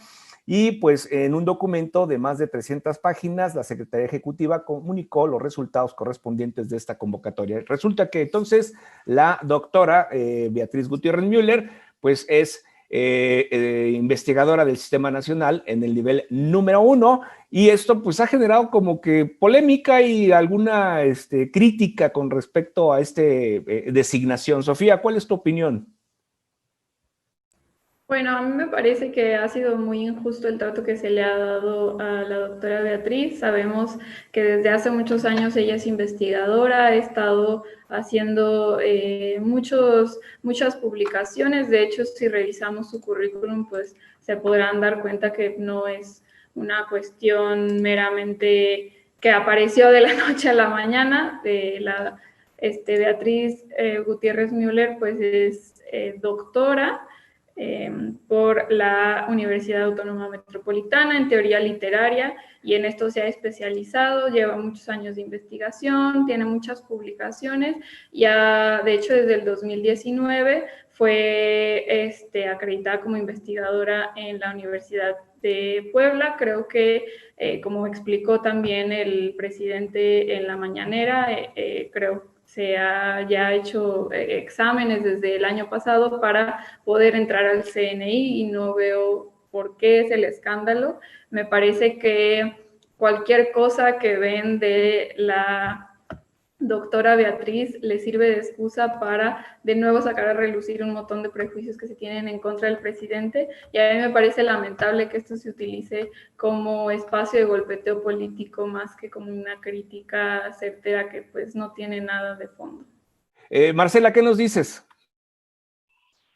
y pues en un documento de más de 300 páginas, la Secretaría Ejecutiva comunicó los resultados correspondientes de esta convocatoria. Resulta que entonces la doctora Beatriz Gutiérrez Müller pues es investigadora del Sistema Nacional en el nivel número 1, y esto pues ha generado como que polémica y alguna crítica con respecto a esta designación. Sofía, ¿cuál es tu opinión? Bueno, a mí me parece que ha sido muy injusto el trato que se le ha dado a la doctora Beatriz. Sabemos que desde hace muchos años ella es investigadora, ha estado haciendo muchas publicaciones. De hecho, si revisamos su currículum, pues se podrán dar cuenta que no es una cuestión meramente que apareció de la noche a la mañana. Beatriz Gutiérrez Müller, pues es doctora por la Universidad Autónoma Metropolitana en teoría literaria, y en esto se ha especializado, lleva muchos años de investigación, tiene muchas publicaciones, ya de hecho desde el 2019 fue acreditada como investigadora en la Universidad de Puebla. Creo que, como explicó también el presidente en la mañanera, creo se ha ya hecho exámenes desde el año pasado para poder entrar al CNI, y no veo por qué es el escándalo. Me parece que cualquier cosa que ven de la doctora Beatriz le sirve de excusa para de nuevo sacar a relucir un montón de prejuicios que se tienen en contra del presidente, y a mí me parece lamentable que esto se utilice como espacio de golpeteo político más que como una crítica certera que pues no tiene nada de fondo. Marcela, ¿qué nos dices?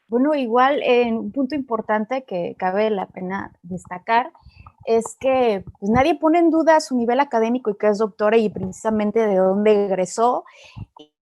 Bueno, igual un punto importante que cabe la pena destacar es que pues, nadie pone en duda su nivel académico y que es doctora y precisamente de dónde egresó,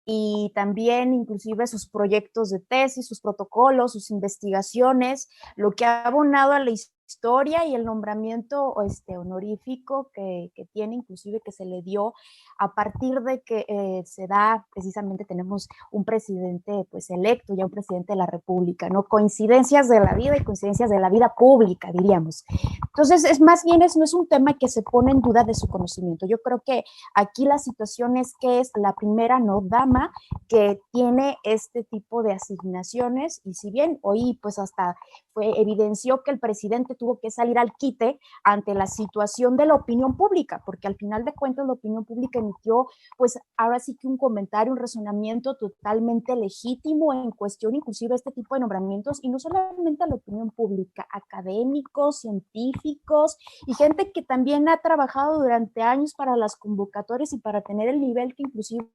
y también inclusive sus proyectos de tesis, sus protocolos, sus investigaciones, lo que ha abonado a la historia y el nombramiento honorífico que tiene, inclusive que se le dio a partir de que se da, precisamente tenemos un presidente pues electo, ya un presidente de la República, ¿no? Coincidencias de la vida y coincidencias de la vida pública, diríamos. Entonces, es más bien, no es un tema que se pone en duda de su conocimiento. Yo creo que aquí la situación es que es la primera no dama que tiene este tipo de asignaciones, y si bien hoy pues hasta evidenció que el presidente tuvo que salir al quite ante la situación de la opinión pública, porque al final de cuentas la opinión pública emitió pues ahora sí que un comentario, un razonamiento totalmente legítimo en cuestión inclusive este tipo de nombramientos, y no solamente a la opinión pública, académicos, científicos y gente que también ha trabajado durante años para las convocatorias y para tener el nivel que inclusive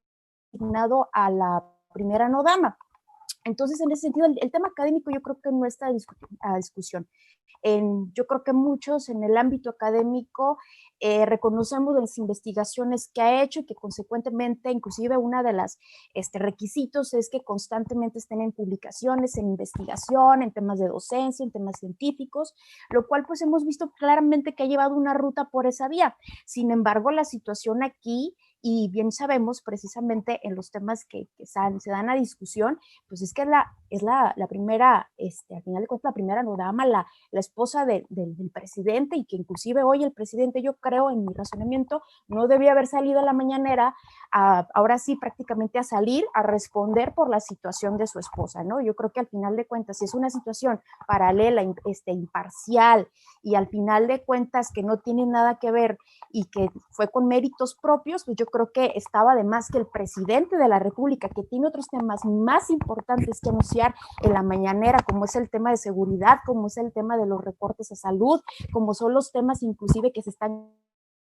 asignado a la primera no dama. Entonces, en ese sentido, el tema académico yo creo que no está a discusión. Yo creo que muchos en el ámbito académico reconocemos las investigaciones que ha hecho y que consecuentemente, inclusive una de las requisitos es que constantemente estén en publicaciones, en investigación, en temas de docencia, en temas científicos, lo cual pues hemos visto claramente que ha llevado una ruta por esa vía. Sin embargo, la situación aquí, y bien sabemos precisamente en los temas que se dan a discusión, pues es que es la primera, al final de cuentas, la primera no dama, la esposa del presidente, y que inclusive hoy el presidente, yo creo, en mi razonamiento, no debía haber salido a la mañanera, ahora sí prácticamente a salir a responder por la situación de su esposa, ¿no? Yo creo que al final de cuentas, si es una situación paralela, imparcial, y al final de cuentas que no tiene nada que ver y que fue con méritos propios, pues yo creo que estaba de más que el presidente de la República, que tiene otros temas más importantes que anunciar en la mañanera, como es el tema de seguridad, como es el tema de los recortes a salud, como son los temas inclusive que se están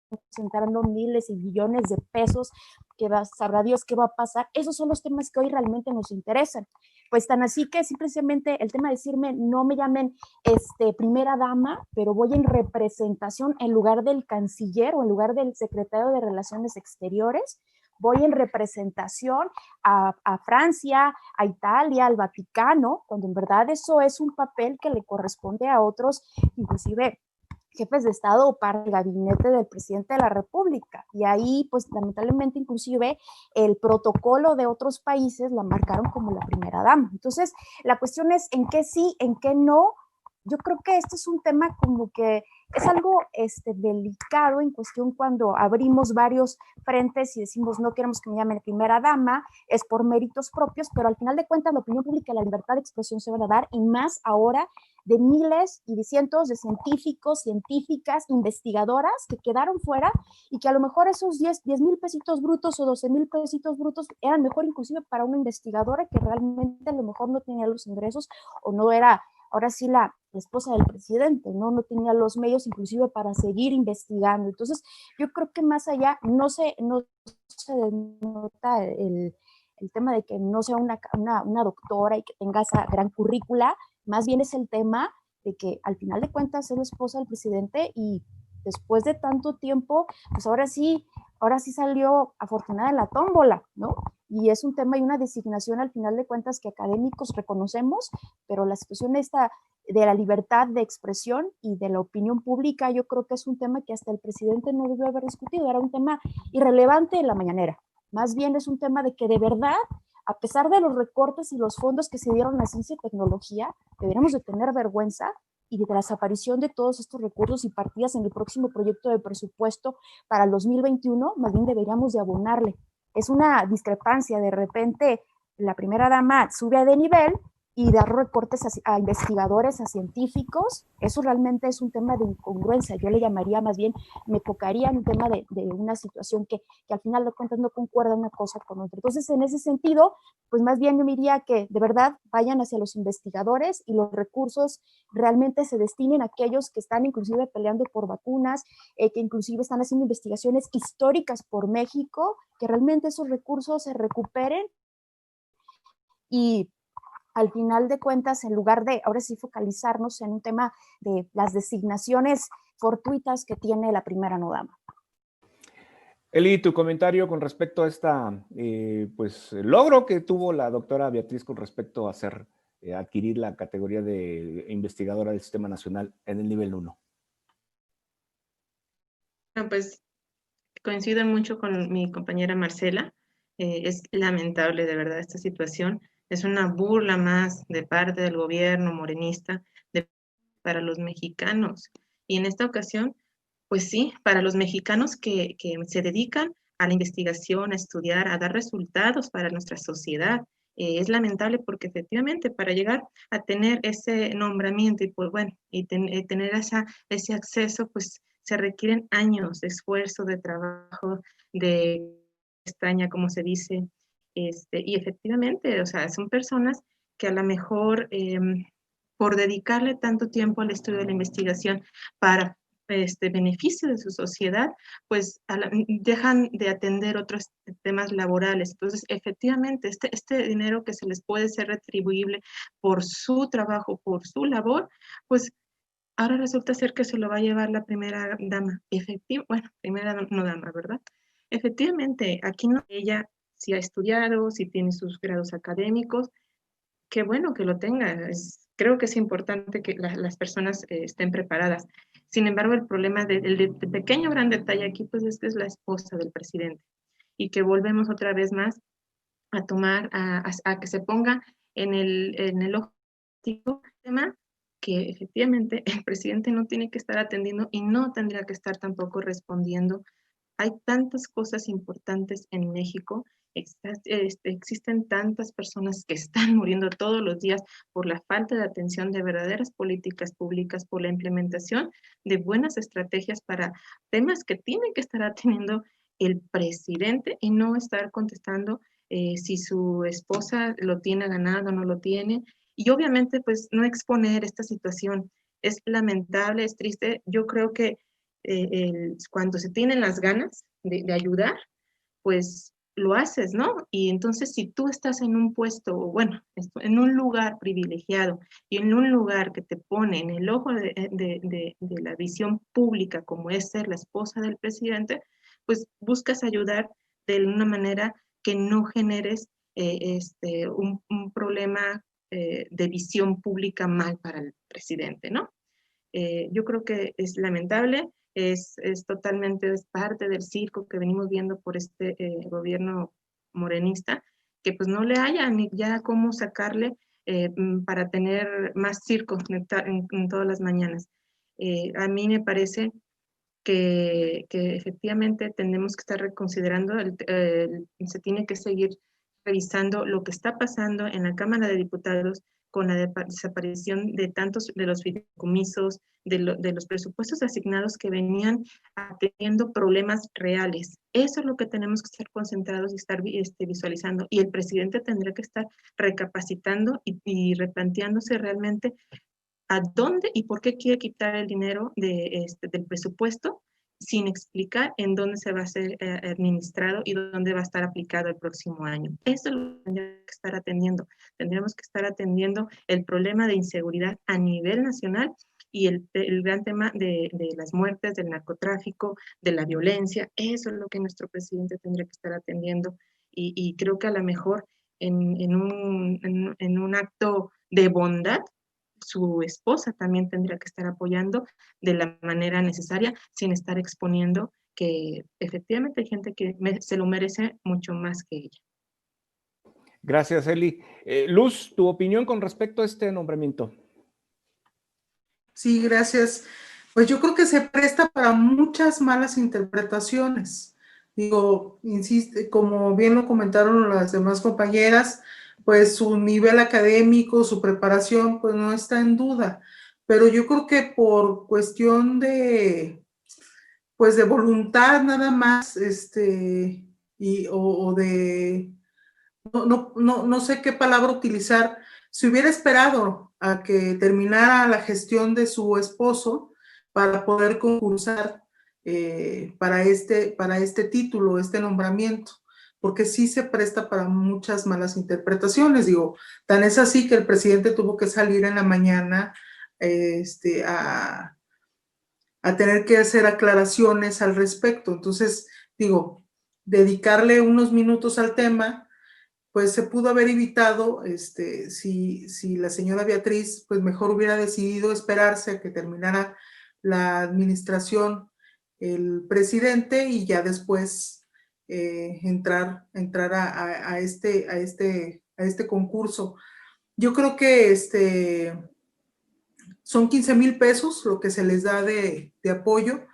concentrando miles y billones de pesos, que sabrá Dios qué va a pasar. Esos son los temas que hoy realmente nos interesan. Pues tan así que simplemente el tema de decirme, no me llamen primera dama, pero voy en representación en lugar del canciller o en lugar del secretario de Relaciones Exteriores, voy en representación a Francia, a Italia, al Vaticano, cuando en verdad eso es un papel que le corresponde a otros, inclusive jefes de Estado o para el gabinete del presidente de la República. Y ahí, pues lamentablemente, inclusive el protocolo de otros países la marcaron como la primera dama. Entonces, la cuestión es en qué sí, en qué no. Yo creo que este es un tema como que es algo delicado en cuestión cuando abrimos varios frentes y decimos no queremos que me llamen primera dama, es por méritos propios, pero al final de cuentas la opinión pública y la libertad de expresión se van a dar, y más ahora de miles y de cientos de científicos, científicas, investigadoras que quedaron fuera, y que a lo mejor esos 10,000 pesitos brutos o 12,000 pesitos brutos eran mejor inclusive para una investigadora que realmente a lo mejor no tenía los ingresos o no era, ahora sí, la esposa del presidente, no tenía los medios inclusive para seguir investigando. Entonces, yo creo que más allá no se denota el tema de que no sea una doctora y que tenga esa gran currícula, más bien es el tema de que al final de cuentas es la esposa del presidente, y después de tanto tiempo, pues ahora sí salió afortunada en la tómbola, ¿no? Y es un tema y una designación al final de cuentas que académicos reconocemos, pero la situación esta de la libertad de expresión y de la opinión pública, yo creo que es un tema que hasta el presidente no debió haber discutido, era un tema irrelevante en la mañanera. Más bien es un tema de que de verdad, a pesar de los recortes y los fondos que se dieron a ciencia y tecnología, deberíamos de tener vergüenza y de la desaparición de todos estos recursos y partidas en el próximo proyecto de presupuesto para el 2021, más bien deberíamos de abonarle. Es una discrepancia, de repente la primera dama sube de nivel y dar recortes a investigadores, a científicos. Eso realmente es un tema de incongruencia. Yo le llamaría más bien, me tocaría un tema de una situación que al final de cuentas no concuerda una cosa con otra. Entonces, en ese sentido, pues más bien yo me diría que de verdad vayan hacia los investigadores y los recursos realmente se destinen a aquellos que están inclusive peleando por vacunas, que inclusive están haciendo investigaciones históricas por México, que realmente esos recursos se recuperen y al final de cuentas, en lugar de ahora sí focalizarnos en un tema de las designaciones fortuitas que tiene la primera no dama. Eli, tu comentario con respecto a esta, pues, logro que tuvo la doctora Beatriz con respecto a adquirir la categoría de investigadora del Sistema Nacional en el nivel 1. Bueno, pues coincido mucho con mi compañera Marcela. Es lamentable, de verdad, esta situación. Es una burla más de parte del gobierno morenista para los mexicanos. Y en esta ocasión, pues sí, para los mexicanos que se dedican a la investigación, a estudiar, a dar resultados para nuestra sociedad. Es lamentable porque efectivamente para llegar a tener ese nombramiento y pues bueno, y tener ese acceso, pues se requieren años de esfuerzo, de trabajo, de pestaña, como se dice, y efectivamente, o sea, son personas que a lo mejor por dedicarle tanto tiempo al estudio de la investigación para beneficio de su sociedad, pues dejan de atender otros temas laborales. Entonces, efectivamente, este dinero que se les puede ser retribuible por su trabajo, por su labor, pues ahora resulta ser que se lo va a llevar la primera dama. Bueno, primera no dama, ¿verdad? Efectivamente, aquí no, ella sí ha estudiado, sí tiene sus grados académicos, qué bueno que lo tenga. Creo que es importante que las personas estén preparadas. Sin embargo, el problema el pequeño gran detalle aquí, pues es que es la esposa del presidente y que volvemos otra vez más a tomar, a que se ponga en el objetivo tema que efectivamente el presidente no tiene que estar atendiendo y no tendría que estar tampoco respondiendo. Hay tantas cosas importantes en México, existen tantas personas que están muriendo todos los días por la falta de atención de verdaderas políticas públicas, por la implementación de buenas estrategias para temas que tiene que estar atendiendo el presidente y no estar contestando si su esposa lo tiene ganado o no lo tiene. Y obviamente, pues no exponer esta situación. Es lamentable, es triste. Yo creo que cuando se tienen las ganas de ayudar, pues lo haces, ¿no? Y entonces si tú estás en un puesto, bueno, en un lugar privilegiado y en un lugar que te pone en el ojo de la visión pública, como es ser la esposa del presidente, pues buscas ayudar de una manera que no generes un problema de visión pública mal para el presidente, ¿no? Yo creo que es lamentable, es totalmente es parte del circo que venimos viendo por este gobierno morenista, que pues no le haya ni ya cómo sacarle para tener más circo en todas las mañanas. A mí me parece que efectivamente tenemos que estar reconsiderando, se tiene que seguir revisando lo que está pasando en la Cámara de Diputados con la desaparición de tantos de los fideicomisos, de los presupuestos asignados que venían teniendo problemas reales. Eso es lo que tenemos que estar concentrados y estar visualizando. Y el presidente tendrá que estar recapacitando y replanteándose realmente a dónde y por qué quiere quitar el dinero del presupuesto sin explicar en dónde se va a ser administrado y dónde va a estar aplicado el próximo año. Eso es lo que tendríamos que estar atendiendo. Tendríamos que estar atendiendo el problema de inseguridad a nivel nacional y el gran tema de las muertes, del narcotráfico, de la violencia. Eso es lo que nuestro presidente tendría que estar atendiendo. Y creo que a lo mejor en un acto de bondad, su esposa también tendría que estar apoyando de la manera necesaria sin estar exponiendo que efectivamente hay gente que se lo merece mucho más que ella. Gracias, Eli. Luz, tu opinión con respecto a este nombramiento. Sí, gracias. Pues yo creo que se presta para muchas malas interpretaciones. Digo, insiste, como bien lo comentaron las demás compañeras, pues su nivel académico, su preparación, pues no está en duda. Pero yo creo que por cuestión pues de voluntad nada más, o de, no sé qué palabra utilizar, si hubiera esperado a que terminara la gestión de su esposo para poder concursar para este título, este nombramiento, porque sí se presta para muchas malas interpretaciones. Digo, tan es así que el presidente tuvo que salir en la mañana a tener que hacer aclaraciones al respecto. Entonces, digo, dedicarle unos minutos al tema, pues se pudo haber evitado, si la señora Beatriz, pues mejor hubiera decidido esperarse a que terminara la administración el presidente y ya después entrar a este concurso. Yo creo que son 15,000 pesos lo que se les da de apoyo,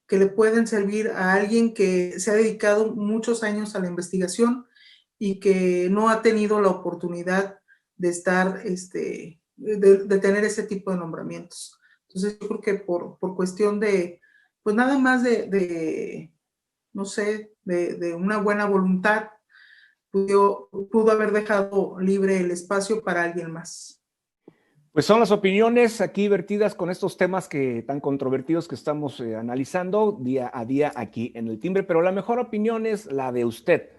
que le pueden servir a alguien que se ha dedicado muchos años a la investigación y que no ha tenido la oportunidad de estar, de tener ese tipo de nombramientos. Entonces yo creo que por cuestión de, pues nada más no sé, de una buena voluntad, pudo haber dejado libre el espacio para alguien más. Pues son las opiniones aquí vertidas con estos temas tan controvertidos que estamos analizando día a día aquí en El Timbre, pero la mejor opinión es la de usted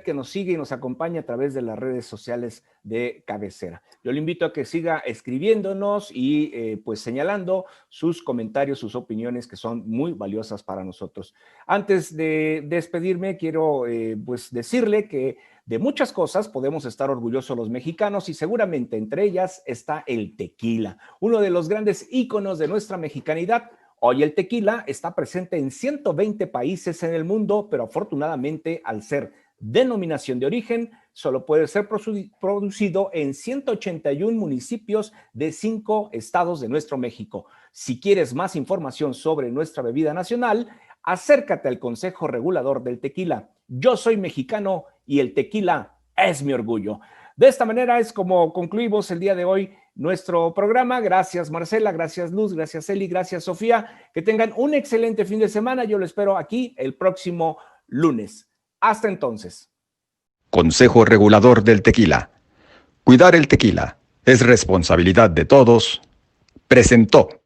que nos sigue y nos acompaña a través de las redes sociales de Cabecera. Yo le invito a que siga escribiéndonos y pues señalando sus comentarios, sus opiniones que son muy valiosas para nosotros. Antes de despedirme, quiero pues decirle que de muchas cosas podemos estar orgullosos los mexicanos y seguramente entre ellas está el tequila, uno de los grandes íconos de nuestra mexicanidad. Hoy el tequila está presente en 120 países en el mundo, pero afortunadamente al ser denominación de origen, solo puede ser producido en 181 municipios de 5 estados de nuestro México. Si quieres más información sobre nuestra bebida nacional, acércate al Consejo Regulador del Tequila. Yo soy mexicano y el tequila es mi orgullo. De esta manera es como concluimos el día de hoy nuestro programa. Gracias Marcela, gracias Luz, gracias Eli, gracias Sofía. Que tengan un excelente fin de semana. Yo lo espero aquí el próximo lunes. Hasta entonces. Consejo Regulador del Tequila. Cuidar el tequila es responsabilidad de todos. Presentó.